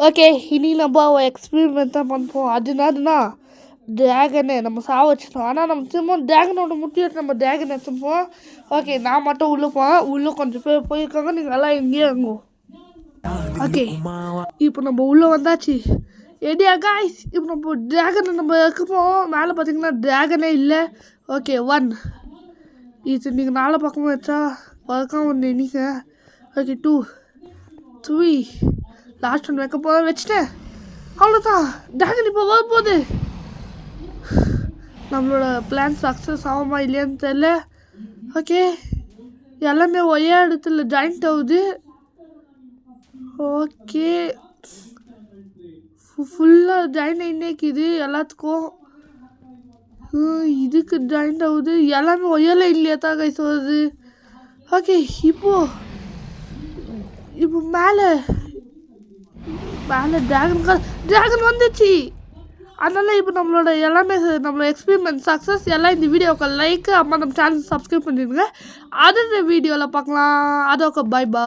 Okay, இனி நம்ம experiment தான் பண்ணுவோம். அதுனா ட்ராகனை நம்ம சாவச்சிட்டோம். ஆனால் நம்ம திரும்ப ட்ராகனோட முட்டி எடுத்து நம்ம ட்ராகனை எடுத்துப்போம். ஓகே, நான் மட்டும் உள்ளே போவேன். உள்ளே கொஞ்சம் பேர் போயிருக்காங்க, நீங்கள் எல்லாம் எங்கேயே இருங்கோம். ஓகே, இப்போ நம்ம உள்ளே வந்தாச்சு. ஏடியா காய்ஸ், இப்போ நம்ம ட்ராகனை நம்ம இருக்கப்போம். மேலே பார்த்தீங்கன்னா ட்ராகனே இல்லை. ஓகே, 1 இது நீங்கள் நாலு பக்கமும் வச்சா வழக்கம் ஒன்று நினைக்க. ஓகே, 2 3 லாஸ்ட் ஒன்று வைக்க போக வச்சுட்டேன். அவ்வளோதான், ட்ராகன் இப்போ வரப்போகுது. நம்மளோட பிளான் சக்ஸஸ் ஆகுமா இல்லையான்னு தெரியல. ஓகே, எல்லாமே ஒரே இடத்துல ஜாயிண்ட் ஆகுது. ஓகே, ஃபுல்லாக ஜாயின் ஆகினேக்குது எல்லாத்துக்கும். இதுக்கு ஜாயிண்ட் ஆகுது. எல்லாமே ஒரே இல்லையா தான் கைஸ் வருது. ஓகே, இப்போ மேலே ட்ராகன் வந்துச்சு. அதனால் இப்போ நம்மளோட எல்லாமே நம்மளோட எக்ஸ்பெரிமெண்ட் சக்ஸஸ். எல்லாம் இந்த வீடியோவுக்கு லைக், அம்மா நம்ம சேனல் சப்ஸ்கிரைப் பண்ணிடுங்க. அடுத்த வீடியோவில் பார்க்கலாம். அதோக்க பை பை.